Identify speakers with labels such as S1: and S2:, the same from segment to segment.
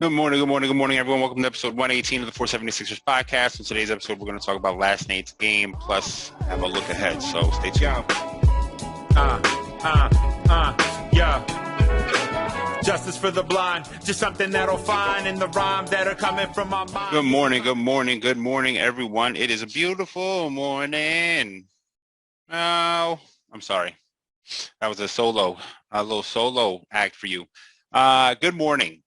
S1: Good morning, good morning, good morning, everyone. Welcome to episode 118 of the 476ers podcast. In today's episode, we're going to talk about last night's game, plus have a look ahead. So stay tuned.
S2: Yo, yeah. Justice for the blind, just something that'll find in the rhyme that are coming from my mind.
S1: Good morning, good morning, good morning, everyone. It is a beautiful morning. Oh, I'm sorry. That was a little solo act for you. Good morning.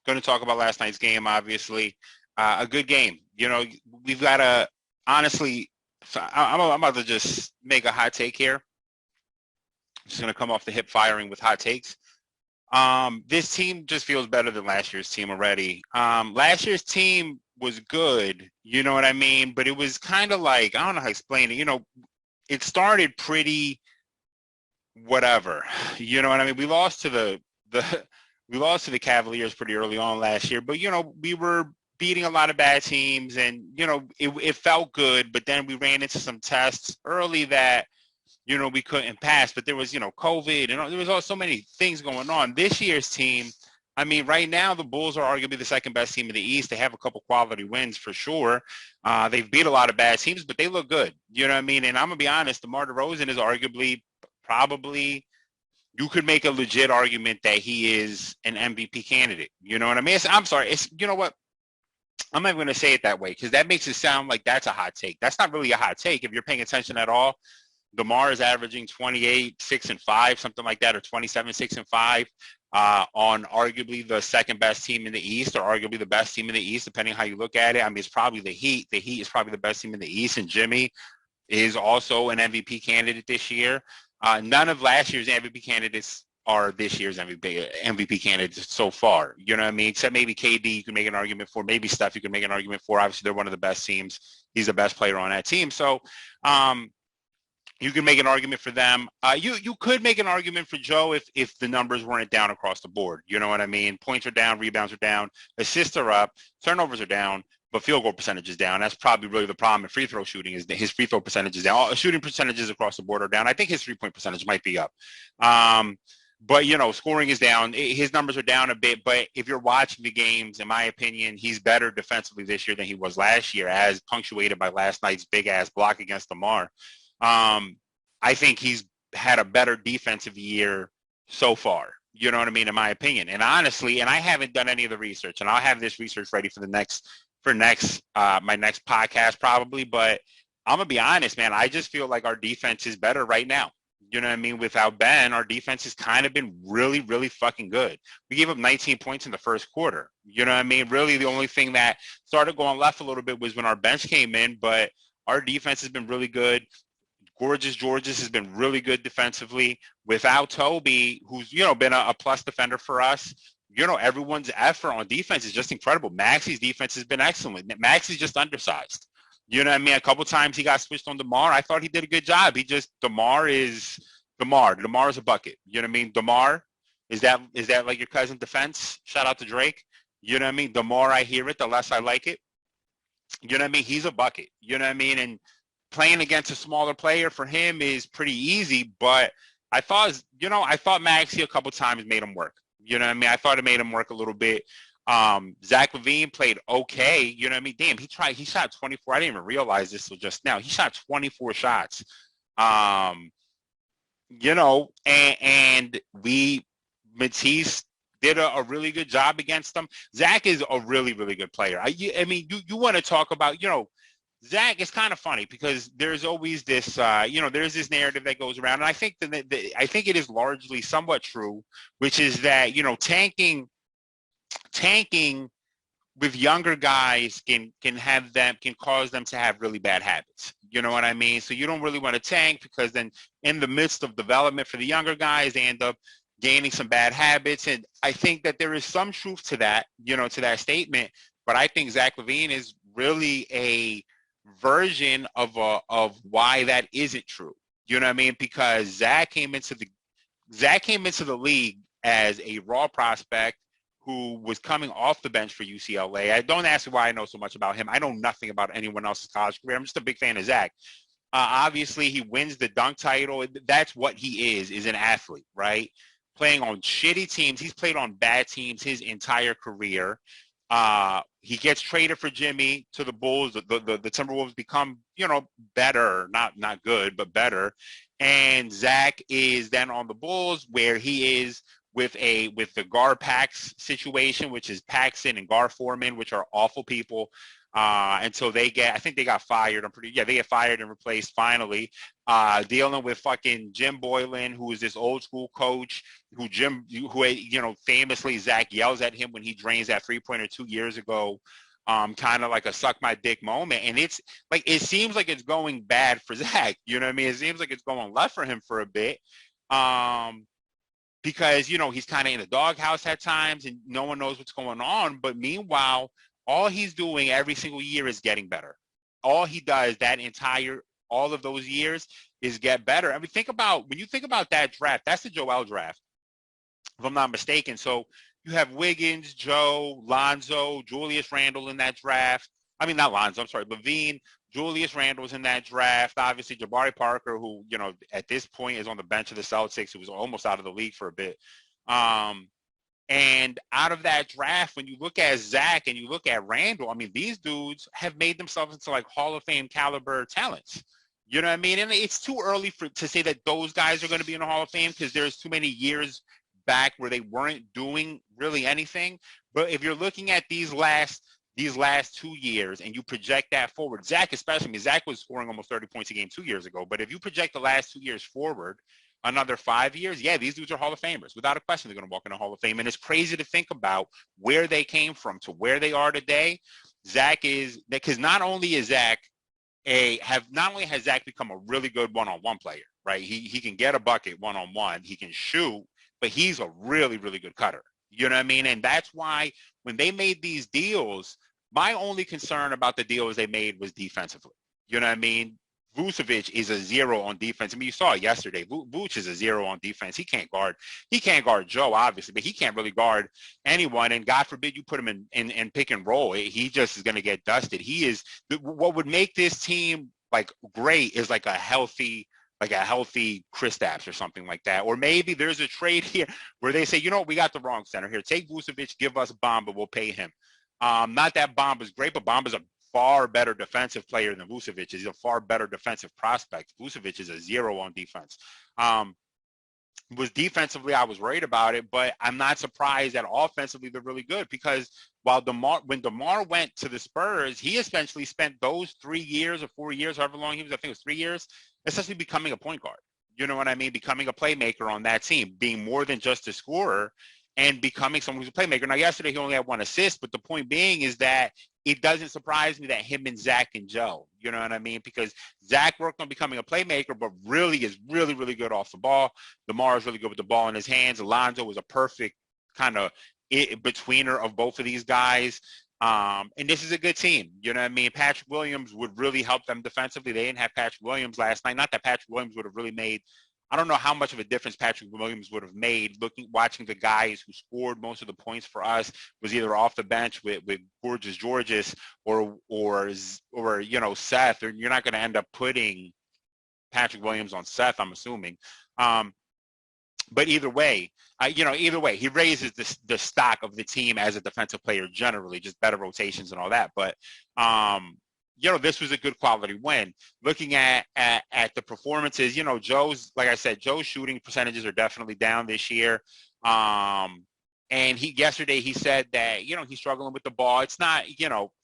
S1: Going to talk about last night's game, obviously. A good game. You know, we've got to, honestly, so I'm about to just make a hot take here. I'm just going to come off the hip firing with hot takes. This team just feels better than last year's team already. Last year's team was good, you know what I mean? But it was kind of like, I don't know how to explain it. You know, it started pretty whatever. You know what I mean? We lost to the Cavaliers pretty early on last year, but you know, we were beating a lot of bad teams and you know, it felt good, but then we ran into some tests early that you know we couldn't pass, but there was, you know, COVID and there was also so many things going on. This year's team, I mean, right now the Bulls are arguably the second best team in the East. They have a couple quality wins for sure. They've beat a lot of bad teams, but they look good. You know what I mean? And I'm gonna be honest, DeMar DeRozan is arguably probably you could make a legit argument that he is an MVP candidate. You know what I mean? I'm sorry. You know what? I'm not going to say it that way because that makes it sound like that's a hot take. That's not really a hot take. If you're paying attention at all, DeMar is averaging 28, 6 and 5, something like that, or 27, 6 and 5 on arguably the second best team in the East or arguably the best team in the East, depending on how you look at it. I mean, it's probably the Heat. The Heat is probably the best team in the East, and Jimmy is also an MVP candidate this year. None of last year's MVP candidates are this year's MVP candidates so far. You know what I mean? Except maybe KD, you can make an argument for. Maybe Steph, you can make an argument for. Obviously, they're one of the best teams. He's the best player on that team. So you can make an argument for them. You could make an argument for Joe if the numbers weren't down across the board. You know what I mean? Points are down, rebounds are down, assists are up, turnovers are down, but field goal percentage is down. That's probably really the problem. And free throw shooting is his free throw percentage is down. All shooting percentages across the board are down. I think his 3-point percentage might be up. But you know, scoring is down. His numbers are down a bit. But if you're watching the games, in my opinion, he's better defensively this year than he was last year, as punctuated by last night's big ass block against DeMar. I think he's had a better defensive year so far. You know what I mean? In my opinion. And honestly, and I haven't done any of the research, and I'll have this research ready for my next podcast probably. But I'm gonna be honest, man. I just feel like our defense is better right now. You know what I mean? Without Ben, our defense has kind of been really, really fucking good. We gave up 19 points in the first quarter. You know what I mean? Really, the only thing that started going left a little bit was when our bench came in, but our defense has been really good. Gorgeous Georges has been really good defensively. Without Toby, who's, you know, been a plus defender for us, you know, everyone's effort on defense is just incredible. Maxi's defense has been excellent. Maxi's just undersized. You know what I mean? A couple times he got switched on DeMar. I thought he did a good job. DeMar is DeMar. DeMar is a bucket. You know what I mean? DeMar, is that like your cousin defense? Shout out to Drake. You know what I mean? The more I hear it, the less I like it. You know what I mean? He's a bucket. You know what I mean? And playing against a smaller player for him is pretty easy, but I thought Maxey a couple times made him work. You know what I mean? I thought it made him work a little bit. Zach LaVine played okay. You know what I mean? Damn, he shot 24. I didn't even realize this till just now. He shot 24 shots. You know, and Matisse did a really good job against them. Zach is a really, really good player. I mean, you want to talk about, you know, Zach, is kind of funny because there's always this, you know, there's this narrative that goes around, and I think I think it is largely somewhat true, which is that, you know, tanking with younger guys can cause them to have really bad habits. You know what I mean? So you don't really want to tank because then in the midst of development for the younger guys, they end up gaining some bad habits, and I think that there is some truth to that, you know, to that statement. But I think Zach LaVine is really a version of why that isn't true. You know what I mean? Because Zach came into the league as a raw prospect who was coming off the bench for UCLA. I don't ask me why I know so much about him. I know nothing about anyone else's college career. I'm just a big fan of Zach. Obviously, he wins the dunk title. That's what he is an athlete, right? playing on shitty teams. He's played on bad teams his entire career. He gets traded for Jimmy to the Bulls. The Timberwolves become, better, not good, but better. And Zach is then on the Bulls, where he is with the Gar Pax situation, which is Paxson and Gar Foreman, which are awful people. Until I think they got fired. They get fired and replaced finally. Dealing with fucking Jim Boylan, who is this old school coach who famously Zach yells at him when he drains that 3-pointer 2 years ago. Kind of like a suck my dick moment. And it's like, it seems like it's going bad for Zach. You know what I mean? It seems like it's going left for him for a bit. Because, he's kind of in the doghouse at times and no one knows what's going on. But meanwhile, all he's doing every single year is getting better. All he does all of those years is get better. I mean, when you think about that draft, that's the Joel draft, if I'm not mistaken. So you have Wiggins, Joe, Lonzo, Julius Randle in that draft. I mean, not Lonzo, I'm sorry, Levine, Julius Randle's in that draft. Obviously, Jabari Parker, who, at this point is on the bench of the Celtics, who was almost out of the league for a bit. And out of that draft, when you look at Zach and you look at Randall, I mean, these dudes have made themselves into like Hall of Fame caliber talents. You know what I mean? And it's too early to say that those guys are going to be in the Hall of Fame because there's too many years back where they weren't doing really anything. But if you're looking at these last 2 years and you project that forward, Zach especially, I mean, Zach was scoring almost 30 points a game 2 years ago. But if you project the last 2 years forward, another 5 years, these dudes are Hall of Famers. Without a question, they're going to walk in the Hall of Fame. And it's crazy to think about where they came from to where they are today. Zach is, because not only has Zach become a really good one-on-one player, right? He can get a bucket one-on-one. He can shoot, but he's a really, really good cutter. You know what I mean? And that's why when they made these deals, my only concern about the deals they made was defensively. You know what I mean? Vucevic is a 0 on defense. I mean, you saw it yesterday. Vucevic is a 0 on defense. He can't guard Joe, obviously, but he can't really guard anyone. And God forbid you put him in pick and roll. He just is going to get dusted. What would make this team like great is like a healthy Kristaps or something like that. Or maybe there's a trade here where they say, we got the wrong center here. Take Vucevic, give us Bamba, we'll pay him. Not that Bamba's great, but Bamba's a far better defensive player than Vucevic. He's a far better defensive prospect. Vucevic is a 0 on defense. Was defensively, I was worried about it, but I'm not surprised that offensively they're really good because when DeMar went to the Spurs, he essentially spent those 3 years or 4 years, however long he was, I think it was 3 years, essentially becoming a point guard. You know what I mean? Becoming a playmaker on that team, being more than just a scorer and becoming someone who's a playmaker. Now, yesterday he only had 1 assist, but the point being is that it doesn't surprise me that him and Zach can gel. You know what I mean? Because Zach worked on becoming a playmaker, but really is really, really good off the ball. DeMar is really good with the ball in his hands. Alonzo was a perfect kind of betweener of both of these guys. And this is a good team. You know what I mean? Patrick Williams would really help them defensively. They didn't have Patrick Williams last night. Not that Patrick Williams would have really made – I don't know how much of a difference Patrick Williams would have made watching the guys who scored most of the points for us was either off the bench with Gorgeous Georges or Seth, or you're not going to end up putting Patrick Williams on Seth, I'm assuming. But either way, he raises the stock of the team as a defensive player generally, just better rotations and all that. But this was a good quality win. Looking at the performances, Joe's shooting percentages are definitely down this year. And yesterday he said that, he's struggling with the ball. It's not,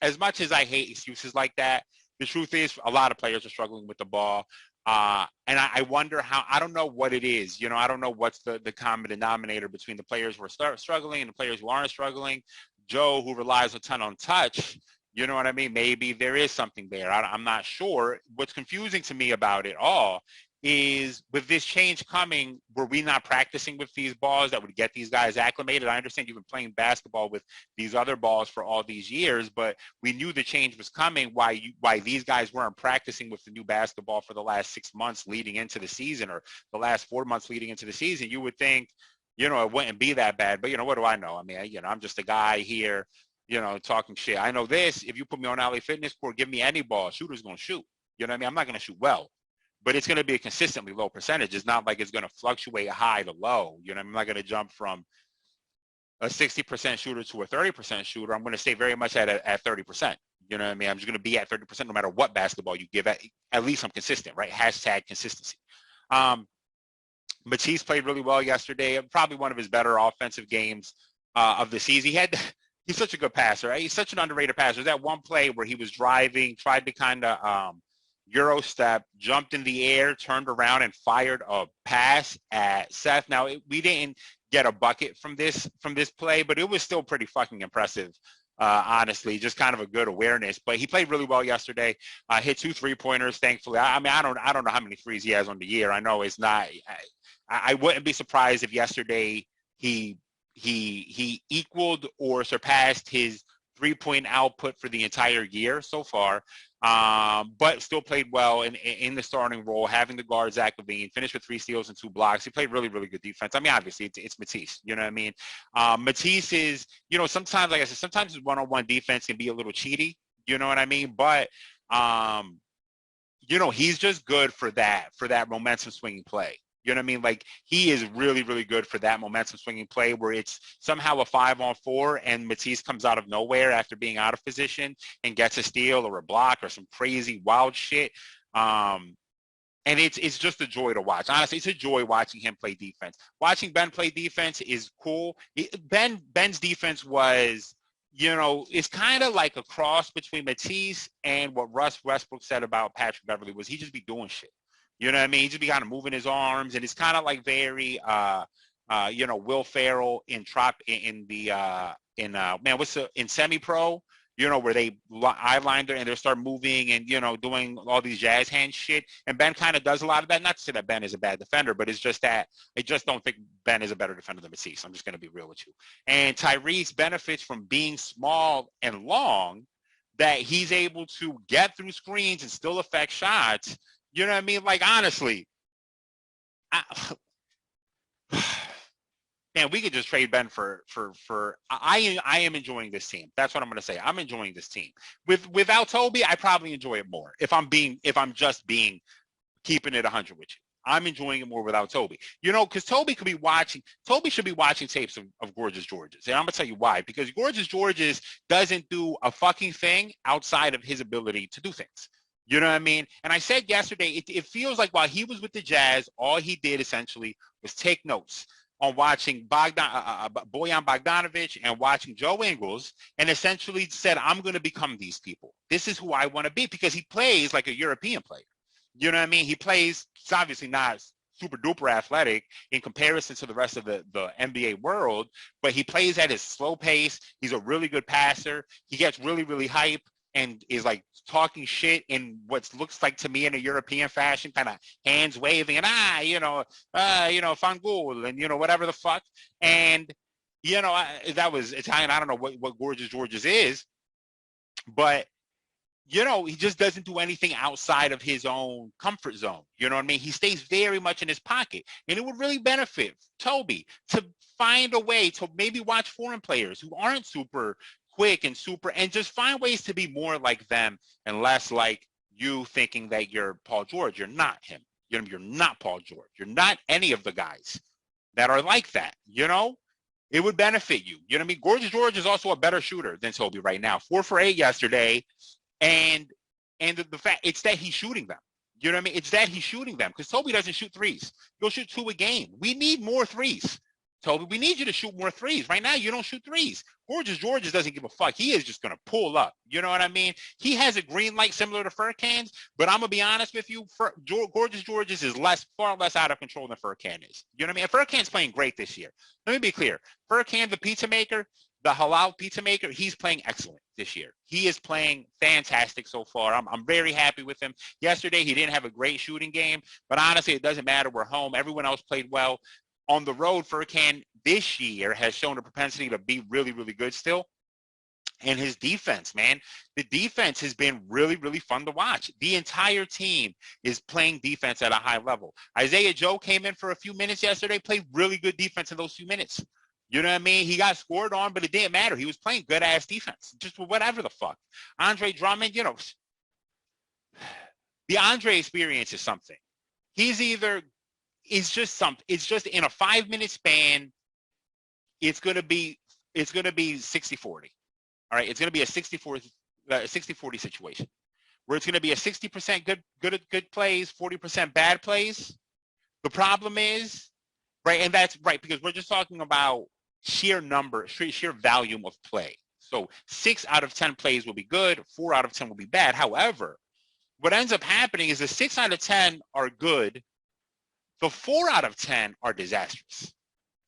S1: as much as I hate excuses like that, the truth is a lot of players are struggling with the ball. And I wonder I don't know what it is. I don't know what's the common denominator between the players who are struggling and the players who aren't struggling. Joe, who relies a ton on touch, you know what I mean? Maybe there is something there. I'm not sure. What's confusing to me about it all is with this change coming, were we not practicing with these balls that would get these guys acclimated? I understand you've been playing basketball with these other balls for all these years, but we knew the change was coming. Why these guys weren't practicing with the new basketball for the last 6 months leading into the season or the last 4 months leading into the season, you would think, it wouldn't be that bad. But, what do I know? I mean, I'm just a guy here, talking shit. I know this. If you put me on LA Fitness Court, give me any ball, shooter's going to shoot. You know what I mean? I'm not going to shoot well. but it's going to be a consistently low percentage. It's not like it's going to fluctuate high to low. You know, I'm not going to jump from a 60% shooter to a 30% shooter. I'm going to stay very much at 30%. You know what I mean? I'm just going to be at 30% no matter what basketball you give. At least I'm consistent, right? Hashtag consistency. Matisse played really well yesterday. Probably one of his better offensive games of the season. He's such a good passer. Right? He's such an underrated passer. That one play where he was driving, tried to kind of Euro step, jumped in the air, turned around, and fired a pass at Seth. Now, we didn't get a bucket from this play, but it was still pretty fucking impressive. Honestly, just kind of a good awareness. But he played really well yesterday. Hit 2 3-pointers, thankfully. I mean, I don't know how many threes he has on the year. I know it's not. I wouldn't be surprised if yesterday he equaled or surpassed his 3-point output for the entire year so far. But still played well in the starting role, having the guard Zach LaVine, finished with 3 steals and 2 blocks. He played really, really good defense. I mean, obviously it's Matisse, you know what I mean? Matisse is, you know, sometimes, like I said, sometimes his one-on-one defense can be a little cheaty, you know what I mean? But, you know, he's just good for that momentum swinging play. You know what I mean? Like, he is really, really good for that momentum swinging play where it's somehow a 5-on-4 and Matisse comes out of nowhere after being out of position and gets a steal or a block or some crazy wild shit. And it's just a joy to watch. Honestly, it's a joy watching him play defense. Watching Ben play defense is cool. Ben's defense was, you know, it's kind of like a cross between Matisse and what Russ Westbrook said about Patrick Beverley was he just be doing shit. You know what I mean? He just be kind of moving his arms, and it's kind of like very, you know, Will Ferrell in semi-pro, you know, where they eye-lined her and they start moving and, you know, doing all these jazz hand shit. And Ben kind of does a lot of that. Not to say that Ben is a bad defender, but it's just that I just don't think Ben is a better defender than Matisse. I'm just going to be real with you. And Tyrese benefits from being small and long, that he's able to get through screens and still affect shots. You know what I mean? Like, honestly, man, we could just trade Ben for. I am enjoying this team. That's what I'm going to say. I'm enjoying this team. Without Toby, I probably enjoy it more. If I'm just keeping it 100 with you, I'm enjoying it more without Toby. You know, because Toby should be watching tapes of Gorgeous Georges. And I'm going to tell you why. Because Gorgeous Georges doesn't do a fucking thing outside of his ability to do things. You know what I mean? And I said yesterday, it feels like while he was with the Jazz, all he did essentially was take notes on watching Bojan Bogdanovic and watching Joe Ingles, and essentially said, I'm going to become these people. This is who I want to be, because he plays like a European player. You know what I mean? He's obviously not super duper athletic in comparison to the rest of the NBA world, but he plays at his slow pace. He's a really good passer. He gets really, really hype and is like talking shit in what looks like to me in a European fashion, kind of hands waving and fangul and, you know, whatever the fuck. And, you know, that was Italian. I don't know what Gorgeous Georges is, but, you know, he just doesn't do anything outside of his own comfort zone. You know what I mean? He stays very much in his pocket, and it would really benefit Toby to find a way to maybe watch foreign players who aren't super quick and just find ways to be more like them and less like you thinking that you're Paul George. You're not him. You're not Paul George. You're not any of the guys that are like that. You know, it would benefit you. You know what I mean? Gorgeous George is also a better shooter than Toby right now. 4 for 8 yesterday. And the fact it's that he's shooting them. You know what I mean? It's that he's shooting them, because Toby doesn't shoot threes. He'll shoot 2 a game. We need more threes. Toby, we need you to shoot more threes. Right now, you don't shoot threes. Gorgeous Georges doesn't give a fuck. He is just going to pull up. You know what I mean? He has a green light similar to Furkan's, but I'm going to be honest with you. Gorgeous Georges is far less out of control than Furkan is. You know what I mean? And Furkan's playing great this year. Let me be clear. Furkan, the pizza maker, the halal pizza maker, he's playing excellent this year. He is playing fantastic so far. I'm very happy with him. Yesterday, he didn't have a great shooting game, but honestly, it doesn't matter. We're home. Everyone else played well. On the road, Furkan this year has shown a propensity to be really, really good still. And his defense, man, the defense has been really, really fun to watch. The entire team is playing defense at a high level. Isaiah Joe came in for a few minutes yesterday, played really good defense in those few minutes. You know what I mean? He got scored on, but it didn't matter. He was playing good-ass defense, just whatever the fuck. Andre Drummond, you know, the Andre experience is something. He's either it's just something. It's just in a 5-minute span. It's gonna be 60-40. All right, it's gonna be a 60-40 situation where it's gonna be a 60% good plays, 40% bad plays. The problem is, right, and that's right because we're just talking about sheer volume of play. So 6 out of 10 plays will be good, 4 out of 10 will be bad. However, what ends up happening is the 6 out of 10 are good, the 4 out of 10 are disastrous.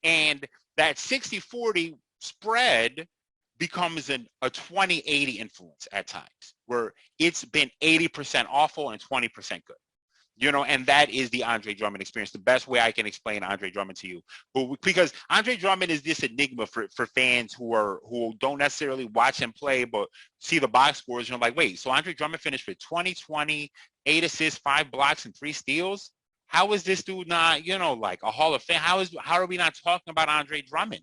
S1: And that 60-40 spread becomes a 20-80 influence at times, where it's been 80% awful and 20% good. And that is the Andre Drummond experience. The best way I can explain Andre Drummond to you, because Andre Drummond is this enigma for fans who don't necessarily watch him play, but see the box scores and are like, wait, so Andre Drummond finished with 20, 8 assists, 5 blocks, and 3 steals? How is this dude not, like a Hall of Fame? How are we not talking about Andre Drummond?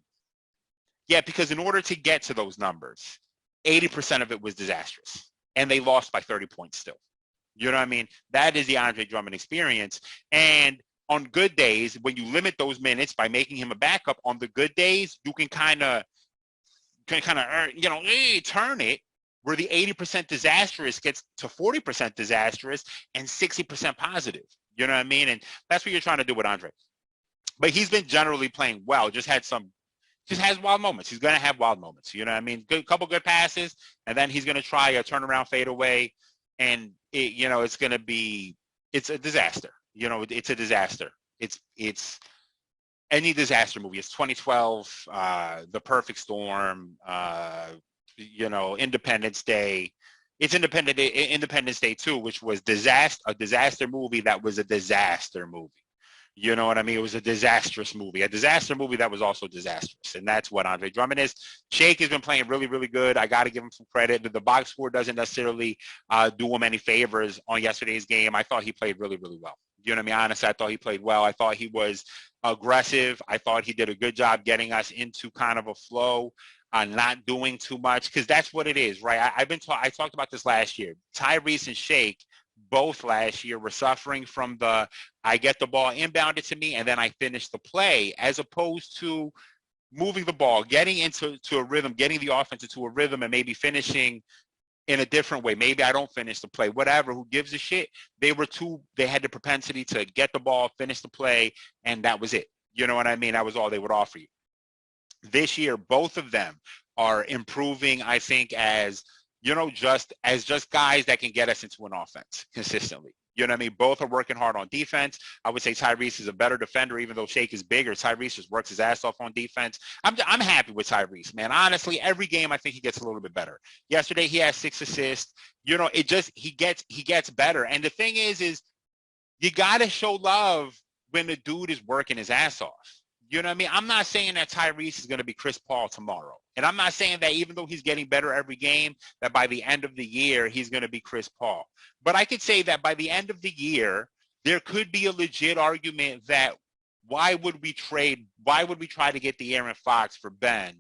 S1: Yeah, because in order to get to those numbers, 80% of it was disastrous, and they lost by 30 points still. You know what I mean? That is the Andre Drummond experience. And on good days, when you limit those minutes by making him a backup, on the good days, you can kind of turn it where the 80% disastrous gets to 40% disastrous and 60% positive. You know what I mean? And that's what you're trying to do with Andre. But he's been generally playing well. Just has wild moments. He's going to have wild moments. You know what I mean? Couple good passes, and then he's going to try a turnaround fadeaway. And it's going to be, it's a disaster. It's a disaster. It's any disaster movie. It's 2012, The Perfect Storm, Independence Day. It's Independence Day 2, which was a disaster movie that was a disaster movie. You know what I mean? It was a disastrous movie, a disaster movie that was also disastrous. And that's what Andre Drummond is. Shake has been playing really, really good. I got to give him some credit. The box score doesn't necessarily do him any favors on yesterday's game. I thought he played really, really well. You know what I mean? Honestly, I thought he played well. I thought he was aggressive. I thought he did a good job getting us into kind of a flow, not doing too much, because that's what it is, right? I talked about this last year. Tyrese and Shake both last year were suffering from I get the ball inbounded to me and then I finish the play, as opposed to moving the ball, getting into a rhythm, getting the offense into a rhythm, and maybe finishing in a different way. Maybe I don't finish the play, whatever, who gives a shit? They had the propensity to get the ball, finish the play, and that was it. You know what I mean? That was all they would offer you. This year, both of them are improving, I think, as just guys that can get us into an offense consistently. You know what I mean? Both are working hard on defense. I would say Tyrese is a better defender, even though Shake is bigger. Tyrese just works his ass off on defense. I'm happy with Tyrese, man. Honestly, every game I think he gets a little bit better. Yesterday he has 6 assists. He gets better. And the thing is you gotta show love when the dude is working his ass off. You know what I mean? I'm not saying that Tyrese is going to be Chris Paul tomorrow. And I'm not saying that even though he's getting better every game, that by the end of the year, he's going to be Chris Paul. But I could say that by the end of the year, there could be a legit argument that why would we try to get De'Aaron Fox for Ben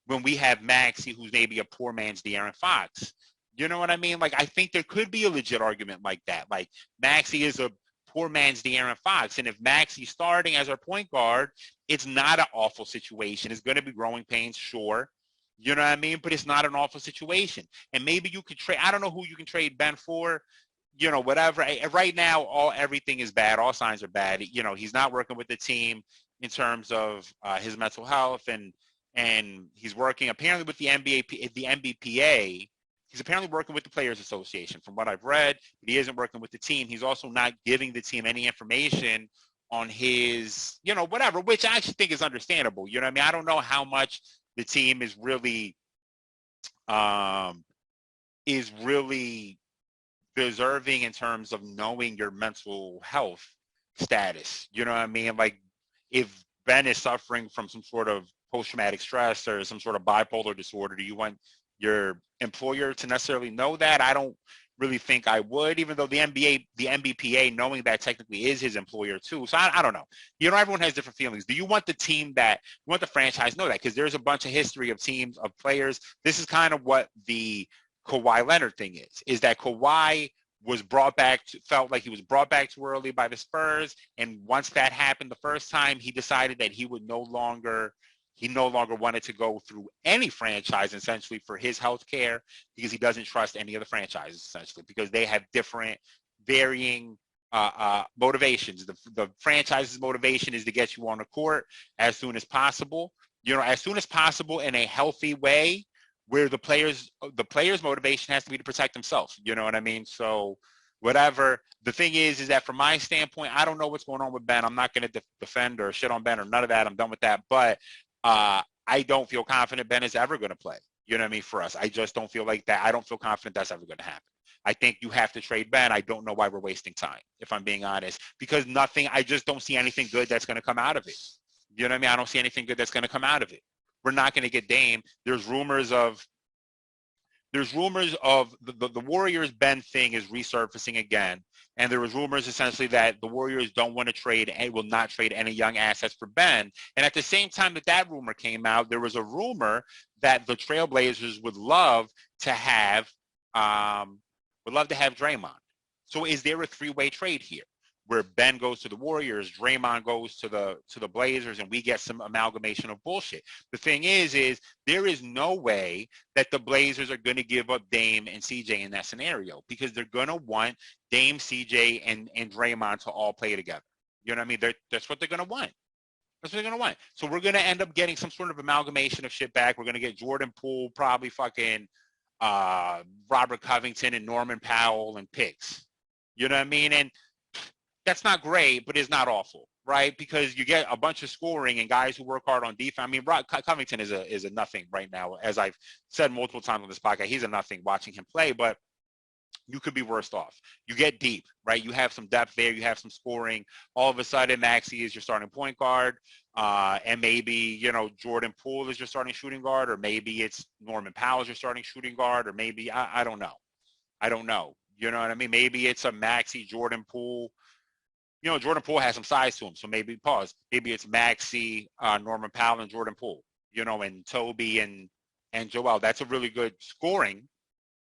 S1: when we have Maxey, who's maybe a poor man's De'Aaron Fox? You know what I mean? Like, I think there could be a legit argument like that. Like, Maxey is a poor man's De'Aaron Fox. And if Maxey's starting as our point guard, it's not an awful situation. It's going to be growing pains, sure. You know what I mean? But it's not an awful situation. And maybe you could trade, I don't know who you can trade Ben for, whatever. Right now, everything is bad. All signs are bad. He's not working with the team in terms of his mental health, and he's working apparently with the NBPA. He's apparently working with the Players Association, from what I've read, but he isn't working with the team. He's also not giving the team any information on his, whatever, which I actually think is understandable. You know what I mean? I don't know how much the team is really deserving in terms of knowing your mental health status. You know what I mean? Like, if Ben is suffering from some sort of post-traumatic stress or some sort of bipolar disorder, do you want your employer to necessarily know that? I don't really think I would, even though the NBPA, knowing that technically is his employer too. So I don't know. Everyone has different feelings. Do you want the franchise know that? Because there's a bunch of history of teams, of players. This is kind of what the Kawhi Leonard thing is that Kawhi was brought back, felt like he was brought back too early by the Spurs. And once that happened the first time, he decided that he no longer wanted to go through any franchise essentially for his health care, because he doesn't trust any of the franchises essentially, because they have different varying motivations. The franchise's motivation is to get you on the court as soon as possible, as soon as possible in a healthy way, where the players' motivation has to be to protect themselves. You know what I mean? So whatever. The thing is that from my standpoint, I don't know what's going on with Ben. I'm not going to defend or shit on Ben or none of that. I'm done with that. But I don't feel confident Ben is ever going to play. You know what I mean? For us, I just don't feel like that. I don't feel confident that's ever going to happen. I think you have to trade Ben. I don't know why we're wasting time, if I'm being honest, because I just don't see anything good that's going to come out of it. You know what I mean? I don't see anything good that's going to come out of it. We're not going to get Dame. There's rumors of the Warriors Ben thing is resurfacing again. And there was rumors essentially that the Warriors don't want to trade and will not trade any young assets for Ben. And at the same time that rumor came out, there was a rumor that the Trailblazers would love to have Draymond. So is there a three-way trade here, where Ben goes to the Warriors, Draymond goes to the Blazers, and we get some amalgamation of bullshit? The thing is there is no way that the Blazers are going to give up Dame and CJ in that scenario, because they're going to want Dame, CJ, and Draymond to all play together. You know what I mean? That's what they're going to want. That's what they're going to want. So we're going to end up getting some sort of amalgamation of shit back. We're going to get Jordan Poole, probably fucking Robert Covington and Norman Powell and picks. You know what I mean? And that's not great, but it's not awful, right? Because you get a bunch of scoring and guys who work hard on defense. I mean, Covington is a nothing right now. As I've said multiple times on this podcast, he's a nothing watching him play, but you could be worse off. You get deep, right? You have some depth there. You have some scoring. All of a sudden, Maxey is your starting point guard, and maybe, Jordan Poole is your starting shooting guard, or maybe it's Norman Powell is your starting shooting guard, or maybe, I don't know. I don't know. You know what I mean? Maybe it's a Maxey, Jordan Poole. Jordan Poole has some size to him, so maybe Maybe it's Maxey, Norman Powell, and Jordan Poole, and Toby and Joel. That's a really good scoring.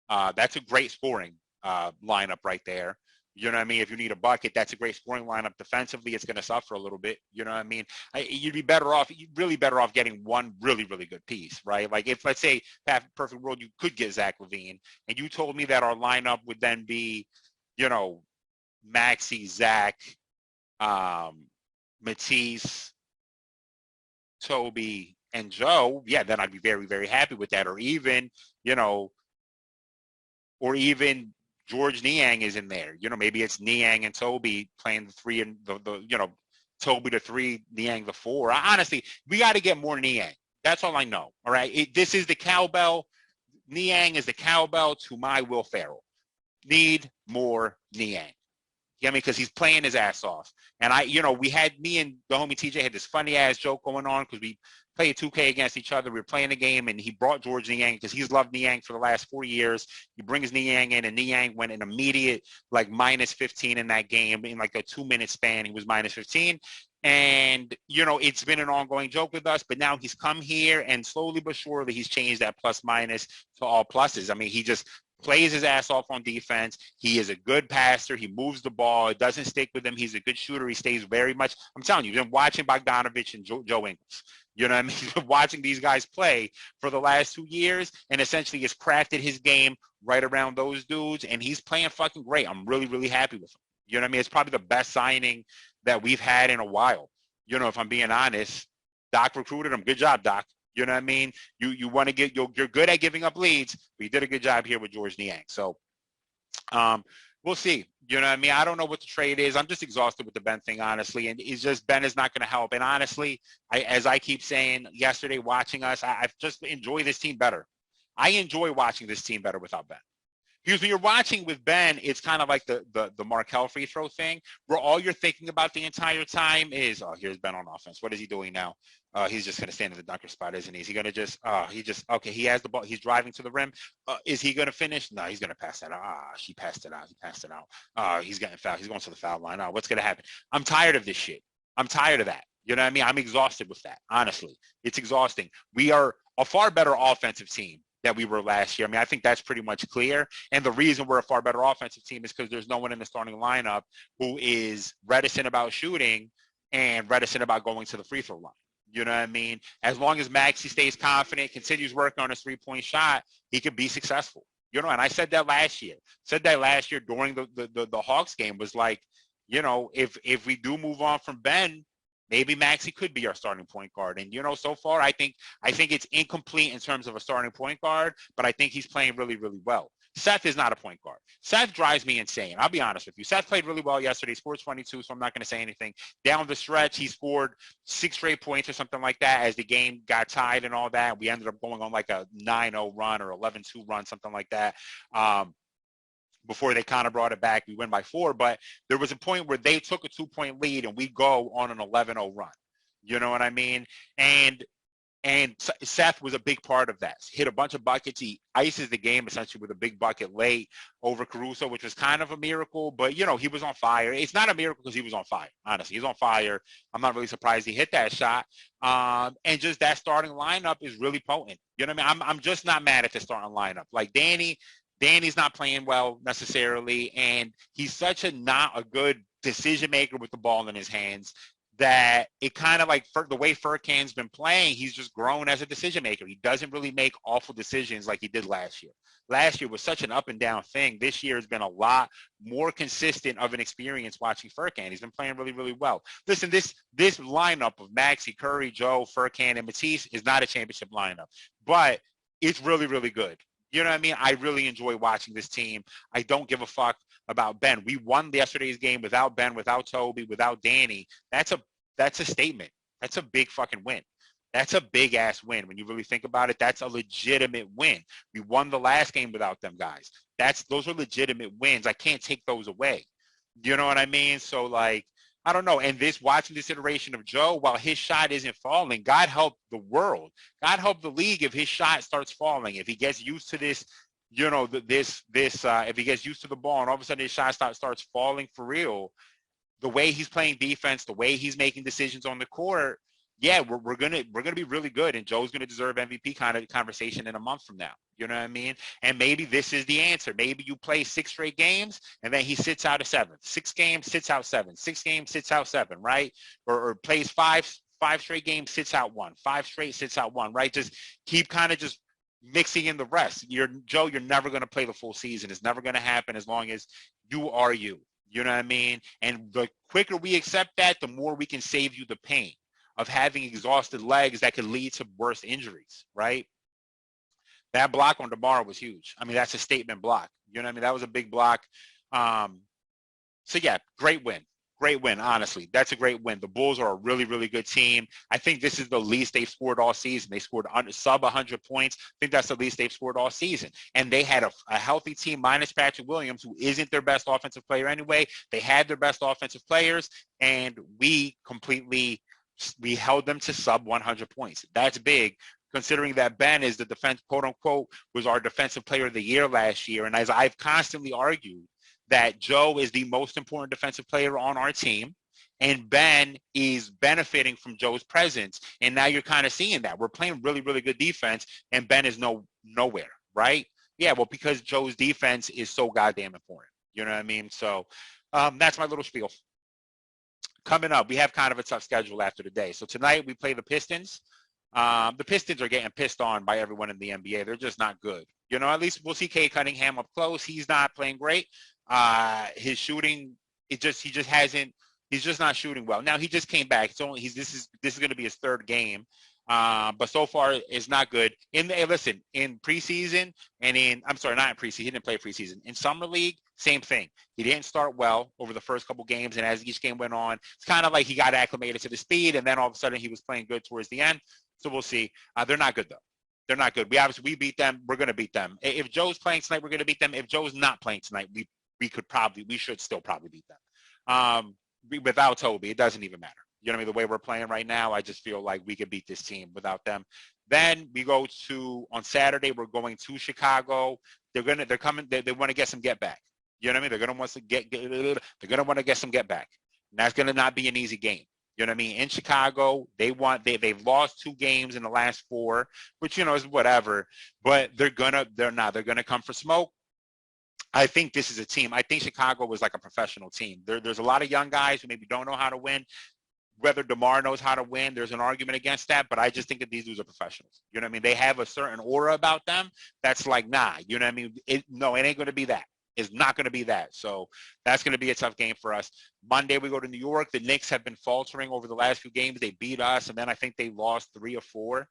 S1: That's a great scoring lineup right there. You know what I mean? If you need a bucket, that's a great scoring lineup. Defensively, it's going to suffer a little bit. You know what I mean? You'd be really better off getting one really, really good piece, right? Like if, let's say, perfect world, you could get Zach LaVine, and you told me that our lineup would then be, Maxey, Zach, Matisse, Toby, and Joe, yeah, then I'd be very, very happy with that. Or even George Niang is in there. Maybe it's Niang and Toby playing the three, and the Toby the three, Niang the four. Honestly, we got to get more Niang. That's all I know. All right, this is the cowbell. Niang is the cowbell to my Will Ferrell. Need more Niang. You know what I mean? Because he's playing his ass off. And me and the homie TJ had this funny ass joke going on, because we played 2K against each other. We were playing a game, and he brought George Niang because he's loved Niang for the last 4 years. He brings Niang in, and Niang went an immediate minus 15 in that game. In a 2-minute span, he was minus 15. And, it's been an ongoing joke with us, but now he's come here, and slowly but surely he's changed that plus minus to all pluses. I mean, he just plays his ass off on defense. He is a good passer. He moves the ball. It doesn't stick with him. He's a good shooter. He stays very much. I'm telling you, you've been watching Bogdanovich and Joe Ingles. You know what I mean? He's been watching these guys play for the last 2 years, and essentially has crafted his game right around those dudes, and he's playing fucking great. I'm really, really happy with him. You know what I mean? It's probably the best signing that we've had in a while. If I'm being honest. Doc recruited him. Good job, Doc. You know what I mean? You want to you're good at giving up leads, but you did a good job here with George Niang. So we'll see. You know what I mean? I don't know what the trade is. I'm just exhausted with the Ben thing, honestly. And it's just Ben is not going to help. And honestly, as I keep saying yesterday watching us, I've just enjoyed this team better. I enjoy watching this team better without Ben. Because when you're watching with Ben, it's kind of like the Markelle free throw thing, where all you're thinking about the entire time is, oh, here's Ben on offense. What is he doing now? He's just going to stand in the dunker spot, isn't he? Is he going to okay, he has the ball. He's driving to the rim. Is he going to finish? No, he's going to pass that out. She passed it out. He passed it out. He's getting fouled. He's going to the foul line. What's going to happen? I'm tired of this shit. I'm tired of that. You know what I mean? I'm exhausted with that, honestly. It's exhausting. We are a far better offensive team that we were last year. I mean, I think that's pretty much clear. And the reason we're a far better offensive team is because there's no one in the starting lineup who is reticent about shooting and reticent about going to the free throw line. You know what I mean? As long as Maxey stays confident, continues working on his three-point shot, he could be successful. You know, and I said that last year. Said that last year during the Hawks game was like, you know, if we do move on from Ben, maybe Maxey could be our starting point guard. And, you know, so far, I think it's incomplete in terms of a starting point guard, but I think he's playing really, really well. Seth is not a point guard. Seth drives me insane. I'll be honest with you. Seth played really well yesterday. He scored 22, so I'm not going to say anything. Down the stretch, he scored 6 straight points or something like that as the game got tied and all that. We ended up going on like a 9-0 run or 11-2 run, something like that. Before they kind of brought it back, we win by 4. But there was a point where they took a 2-point lead and we go on an 11-0 run. You know what I mean? And Seth was a big part of that. Hit a bunch of buckets. He ices the game essentially with a big bucket late over Caruso, which was kind of a miracle. But, you know, he was on fire. It's not a miracle because he was on fire, honestly. He's on fire. I'm not really surprised he hit that shot. And just that starting lineup is really potent. You know what I mean? I'm just not mad at the starting lineup. Like Danny's not playing well necessarily, and he's such not a good decision maker with the ball in his hands that it kind of like the way Furkan's been playing, he's just grown as a decision maker. He doesn't really make awful decisions like he did last year. Last year was such an up and down thing. This year has been a lot more consistent of an experience watching Furkan. He's been playing really, really well. Listen, this lineup of Maxey, Curry, Joe, Furkan, and Matisse is not a championship lineup, but it's really, really good. You know what I mean? I really enjoy watching this team. I don't give a fuck about Ben. We won yesterday's game without Ben, without Toby, without Danny. That's a statement. That's a big fucking win. That's a big ass win. When you really think about it, that's a legitimate win. We won the last game without them guys. Those are legitimate wins. I can't take those away. You know what I mean? So like, I don't know. And watching this iteration of Joe, while his shot isn't falling, God help the world. God help the league if his shot starts falling. If he gets used to this, you know, if he gets used to the ball and all of a sudden his shot starts falling for real, the way he's playing defense, the way he's making decisions on the court, yeah, we're gonna be really good, and Joe's gonna deserve MVP kind of conversation in a month from now. You know what I mean? And maybe this is the answer. Maybe you play 6 straight games, and then he sits out a 7th. 6 games, sits out 7. 6 games, sits out 7. Right? Or plays 5 straight games, sits out 1. 5 straight, sits out 1. Right? Just keep kind of just mixing in the rest. Joe, you're never gonna play the full season. It's never gonna happen as long as you are you. You know what I mean? And the quicker we accept that, the more we can save you the pain of having exhausted legs that could lead to worse injuries, right? That block on DeMar was huge. I mean, that's a statement block. You know what I mean? That was a big block. So, yeah, great win. Great win, honestly. That's a great win. The Bulls are a really, really good team. I think this is the least they've scored all season. They scored sub 100 points. I think that's the least they've scored all season. And they had a healthy team minus Patrick Williams, who isn't their best offensive player anyway. They had their best offensive players, and we held them to sub 100 points. That's big, considering that Ben is the defense, quote unquote, was our defensive player of the year last year. And as I've constantly argued, that Joe is the most important defensive player on our team, and Ben is benefiting from Joe's presence. And now you're kind of seeing that. We're playing really, really good defense, and Ben is nowhere, right? Yeah, well, because Joe's defense is so goddamn important. You know what I mean? So that's my little spiel. Coming up, we have kind of a tough schedule after the day. So tonight we play the Pistons. The Pistons are getting pissed on by everyone in the NBA. They're just not good. You know, at least we'll see Cade Cunningham up close. He's not playing great. His shooting, he's just not shooting well. Now he just came back. This is going to be his 3rd game. But so far it's not good. In preseason not in preseason, he didn't play preseason. In summer league, same thing. He didn't start well over the first couple games, and as each game went on, it's kind of like he got acclimated to the speed, and then all of a sudden he was playing good towards the end. So we'll see. They're not good though. They're not good. We beat them. We're going to beat them. If Joe's playing tonight, we're going to beat them. If Joe's not playing tonight, we should still probably beat them. Without Toby, it doesn't even matter. You know what I mean? The way we're playing right now, I just feel like we could beat this team without them. Then we go on Saturday, we're going to Chicago. They're coming. They want to get some get back. You know what I mean? They're going to want to get some get back. And that's going to not be an easy game. You know what I mean? In Chicago, they've lost 2 games in the last 4, which, is whatever. But they're gonna come for smoke. I think this is a team. I think Chicago was like a professional team. There's a lot of young guys who maybe don't know how to win. Whether DeMar knows how to win, there's an argument against that, but I just think that these dudes are professionals. You know what I mean? They have a certain aura about them that's like, nah, you know what I mean? It ain't going to be that. It's not going to be that. So that's going to be a tough game for us. Monday, we go to New York. The Knicks have been faltering over the last few games. They beat us, and then I think they lost 3 or 4,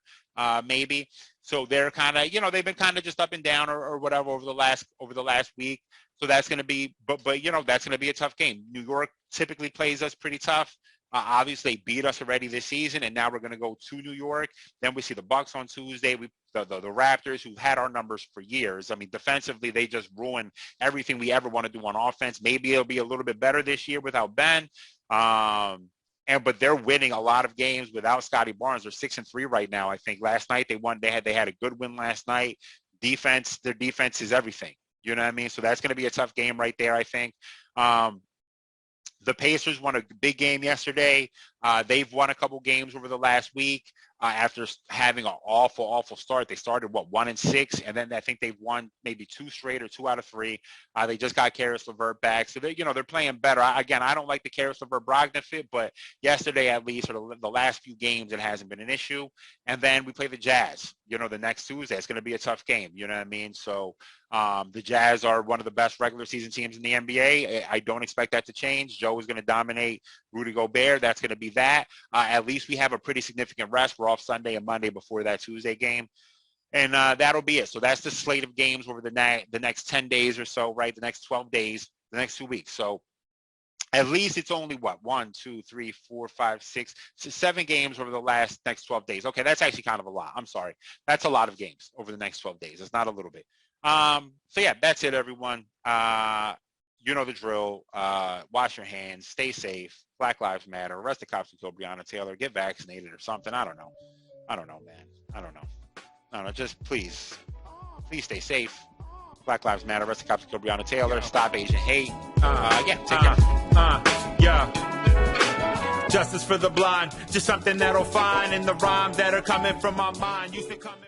S1: maybe. So they're kind of, they've been kind of just up and down or whatever over the last week. So that's going to be, but that's going to be a tough game. New York typically plays us pretty tough. Obviously, they beat us already this season, and now we're going to go to New York. Then we see the Bucks on Tuesday. The Raptors, who've had our numbers for years. I mean, defensively, they just ruin everything we ever want to do on offense. Maybe it'll be a little bit better this year without Ben. But they're winning a lot of games without Scotty Barnes. They're 6-3 right now. I think last night they won. They had a good win last night. Their defense is everything. You know what I mean? So that's going to be a tough game right there, I think. The Pacers won a big game yesterday. They've won a couple games over the last week after having an awful start. They started, 1-6, and then I think they've won maybe 2 straight or 2 out of 3. They just got Karis LeVert back. So, they're playing better. Again, I don't like the Karis LeVert Brogdon fit, but yesterday at least, or the last few games, it hasn't been an issue. And then we play the Jazz, the next Tuesday. It's going to be a tough game. You know what I mean? So the Jazz are one of the best regular season teams in the NBA. I don't expect that to change. Joe is going to dominate Rudy Gobert. That's going to be that. At least we have a pretty significant rest. We're off Sunday and Monday before that Tuesday game. And that'll be it. So that's the slate of games over the next 10 days or so, right? The next 12 days, the next 2 weeks. So at least it's only 1, 2, 3, 4, 5, 6, 7 games over the next 12 days. Okay, that's actually kind of a lot. I'm sorry. That's a lot of games over the next 12 days. It's not a little bit. So yeah, that's it, everyone. You know the drill. Wash your hands. Stay safe. Black Lives Matter. Arrest the cops who killed Breonna Taylor. Get vaccinated or something. I don't know, man. I don't know. Just please stay safe. Black Lives Matter. Arrest the cops who killed Breonna Taylor. Stop Asian hate. Take care.
S2: Yeah. Justice for the blind. Just something that'll find in the rhymes that are coming from my mind. Used to come